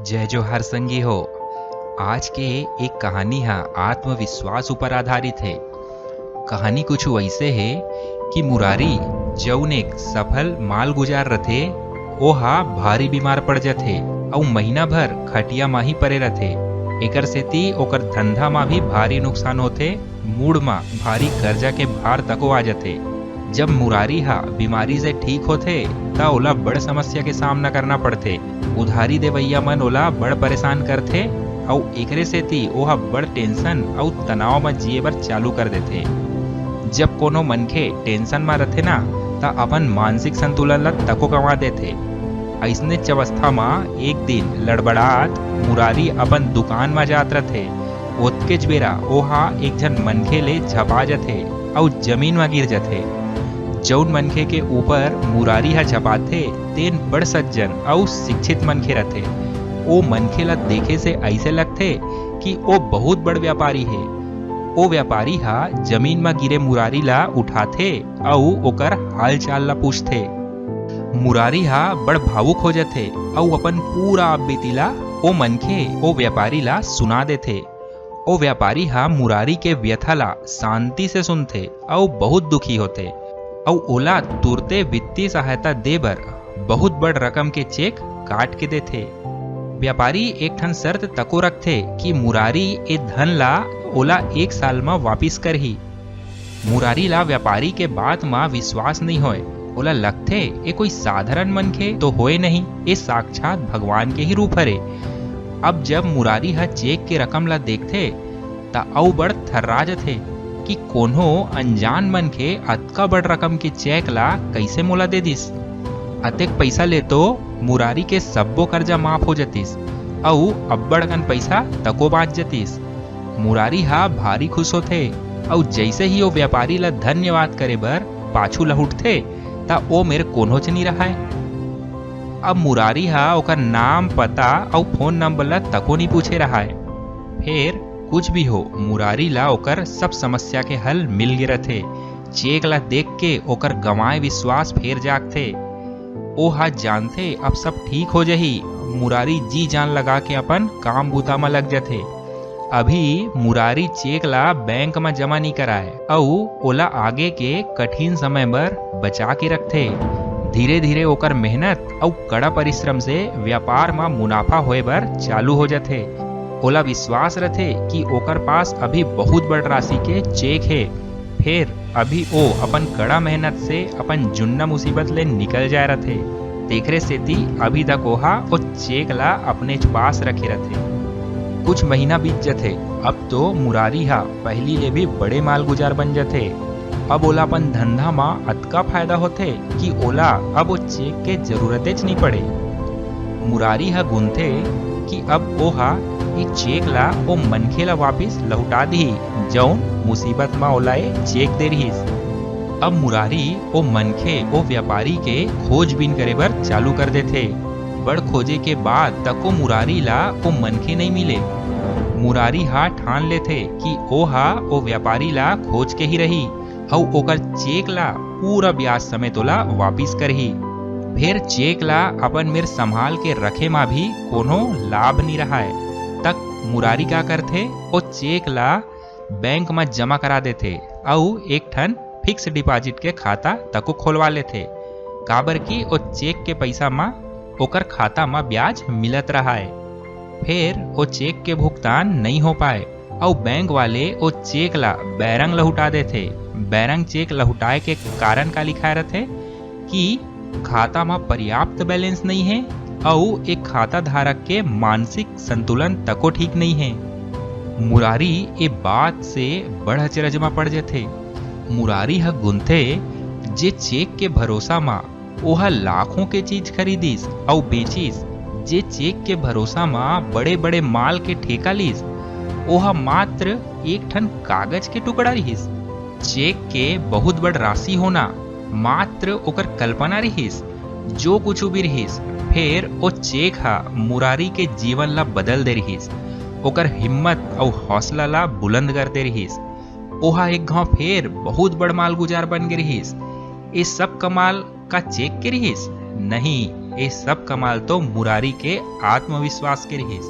जय जोहार संगी हो। आज के एक कहानी हा आत्मविश्वास ऊपर आधारित है। कहानी कुछ वैसे है कि मुरारी जौन एक सफल माल गुजार रथे ओहा भारी बीमार पड़ जाथे और महीना भर खटिया मा ही परे रथे। एकर सेती ओकर धंधा मा भी भारी नुकसान होथे, मूड मा भारी कर्जा के भार तको आ जाथे। जब मुरारी हा बीमारी से ठीक होथे त ओला बड़ समस्या के सामना करना पड़थे। उधारी देवैया मन ओला बड़ परेशान करथे और एकरे सेती ओहा बड़ टेंशन और तनाव में जिए बर चालू कर देथे। जब कोनो मनखे टेंशन में रथे ना त अपन मानसिक संतुलन ला तको गंवा देथे। ऐसने अवस्था में एक दिन लड़बड़ात मुरारी अपन दुकान में जात रथे। ओतकेच बेरा ओहा एक झन मनखे ले झपा जाथे और जमीन में गिर जाथे। जौन मनखे के ऊपर मुरारी हा झपाथे तेन बड़ सज्जन और शिक्षित मनखे रथे। ओ मनखे ला देखे से ऐसे लगथे कि ओ बहुत बड़ व्यापारी है। ओ व्यापारी हा जमीन में गिरे मुरारी ला उठाथे और ओकर हाल चाल ला पूछथे। मुरारी हा बड़ भावुक हो जाथे और अपन पूरा आप बीतीला ओ मनखे ओ व्यापारी ला सुना देथे। ओ व्यापारी हा मुरारी के व्यथा ला शांति से सुनथे और बहुत दुखी होथे और ओला तुरते वित्तीय सहायता दे बर बहुत बड़ रकम के चेक काट के देथे। व्यापारी एक ठन शर्त तको रखथे कि मुरारी ए धन ला ओला 1 साल में वापिस करही। मुरारी ला व्यापारी के बात में विश्वास नहीं होए। ओला लगथे ए कोई साधारण मनखे तो होए नहीं, ए साक्षात भगवान के ही रूप हरे। अब जब मुरारी हा चेक के रकम ला देखथे ता अउ बड़ थर्रा जाथे कि कोनो अनजान मनखे अतका बड़ रकम के चेक ला कैसे मोला दे दिस। अतेक पैसा ले तो मुरारी के सब्बो कर्जा माफ हो जतिस और अब्बड़ कन पैसा तको बाच जतिस। मुरारी हा भारी खुश होथे और जैसे ही वो व्यापारी ला धन्यवाद करे बर पाछू लहुटथे ता ओ मेरे कोन्होच नहीं रहा है। अब मुरारी हा ओकर नाम पता और फोन नंबर ला तको नहीं पूछे रहा है। फिर कुछ भी हो मुरारी ला ओकर सब समस्या के हल मिल गे रथे। चेक ला देख के ओकर गंवाए विश्वास फेर जागथे। ओ हा जानथे अब सब ठीक हो जही। मुरारी जी जान लगा के अपन काम बूता में लग जाथे। अभी मुरारी चेक ला बैंक में जमा नहीं कराए और ओला आगे के कठिन समय बर बचा के रखथे। धीरे धीरे ओकर मेहनत और कड़ा परिश्रम से व्यापार में मुनाफा होए बर चालू हो जाथे। ओला विश्वास रथे कि ओकर पास अभी बहुत बड़ राशि के चेक है। फिर अभी ओ अपन कड़ा मेहनत से अपन जुन्ना मुसीबत ले निकल जाए रथे। तेखरे सेती अभी तक ओहा ओ चेक ला अपने पास रखे रथे। कुछ महीना बीत जथे। अब तो मुरारी हा पहली ले भी बड़े माल गुजार बन जथे। अब ओला अपन धंधा में अतका फायदा होथे कि ओला अब ओ चेक के जरूरतेच नहीं पड़े। मुरारी हा गुनथे कि अब ओहा ये चेक ला ओ मनखे ला वापिस लौटा दी जौन मुसीबत में ओला चेक दे रहीस। अब मुरारी ओ मनखे ओ व्यापारी के खोजबीन करे बर चालू कर देथे। बड़ खोजे के बाद तको मुरारी ला ओ मनखे नहीं मिले। मुरारी हा ठान लेथे कि ओहा ओ व्यापारी ला खोज के ही रही और ओकर चेक ला पूरा ब्याज समेत ओला वापिस करही। फिर चेक ला अपन मेर संभाल के रखे मा भी कोनो लाभ नहीं रहा है। तक मुरारी का करथे ओ चेक ला बैंक में जमा करा देथे और एक ठन फिक्स डिपॉजिट के खाता तको खोलवा लेथे। काबर की ओ चेक के पैसा मा ओकर खाता में ब्याज मिलत रहा है। फिर ओ चेक के भुगतान नहीं हो पाए और बैंक वाले ओ चेक ला बैरंग लहुटा देथे। बैरंग चेक लहुटाए के कारण का लिखा रहथे कि खाता में पर्याप्त बैलेंस नहीं है और एक खाता धारक के मानसिक संतुलन तको ठीक नहीं है। मुरारी ए बात से बड़ अचरज में पड़ जाथे। मुरारी हा गुनथे जे चेक के भरोसा मा ओहा लाखों के चीज खरीदिस और बेचिस। जे चेक के भरोसा मा बड़े बड़े माल के ठेका लीस ओहा मात्र एक ठन कागज के टुकड़ा रहीस। चेक के बहुत बड़ राशि होना मात्र ओकर कल्पना रहीस, जो कुछ भी रहीस। फिर ओ चेक हा मुरारी के जीवन ला बदल दे रहीस, ओकर हिम्मत और हौसला ला बुलंद कर दे रहीस। ओहा एक घाव फिर बहुत बड़ माल गुजार बन गे रहीस। ये सब कमाल का चेक के रहीस नहीं, ये सब कमाल तो मुरारी के आत्मविश्वास के रहिस।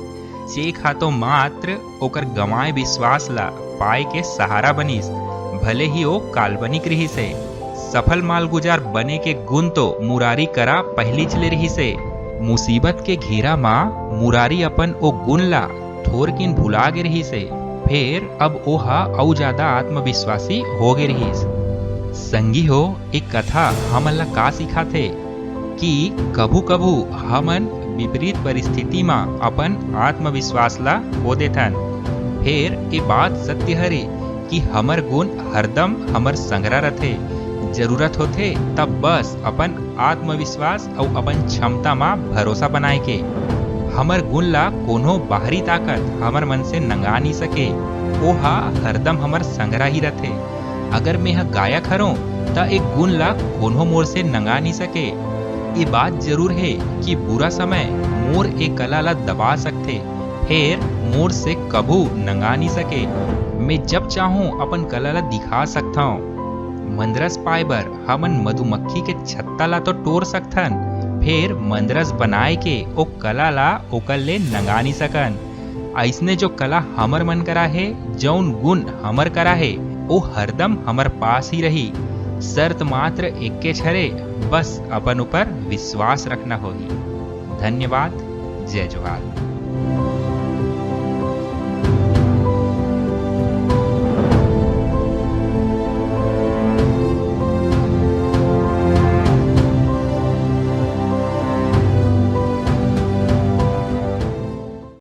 चेखा तो मात्र ओकर गंवाए विश्वास ला पाए के सहारा बनिस, भले ही वो काल्पनिक रहिस है। सफल मालगुजार बने के गुण तो मुरारी करा पहली चले रहिस है। मुसीबत के घेरा माँ मुरारी अपन ओ गुण ला थोर किन भुला गे रहिस है। फिर अब ओहा औ ज्यादा आत्मविश्वासी हो गे रहिस। संगी हो, एक कथा हमन ला का सिखाथे कि कभू कभू हमन विपरीत परिस्थिति में अपन आत्मविश्वास ला खो देथन। फिर ये बात सत्य हरे कि हमर गुण हरदम हमर संगरा रथे। जरूरत होथे तब बस अपन आत्मविश्वास और अपन क्षमता में भरोसा बनाए के। हमर गुण ला कोनो बाहरी ताकत हमर मन से नंगा नहीं सके। ओहा हरदम हमर संगरा ही रथे। अगर मैं गायक हरों ता एक गुण ला कोनो मोर से नंगा नहीं सके। ये बात जरूर है कि बुरा समय मोर एक कला ला दबा सकते, फिर मोर से कभू नंगा नहीं सके। मैं जब चाहूं अपन कला ला दिखा सकता हूँ। मंदरस पाए बर हमन मधुमक्खी के छत्ता ला तो तोड़ सकथन, फिर मंदरस बनाए के ओ कला ला ओकर ले नंगा नहीं सकन। ऐसने जो कला हमर मन करा है, जौन गुण हमर करा है, वो हरदम हमर पास ही रही। शर्त मात्र एक के छरे, बस अपन ऊपर विश्वास रखना होगी। धन्यवाद। जय जोहार।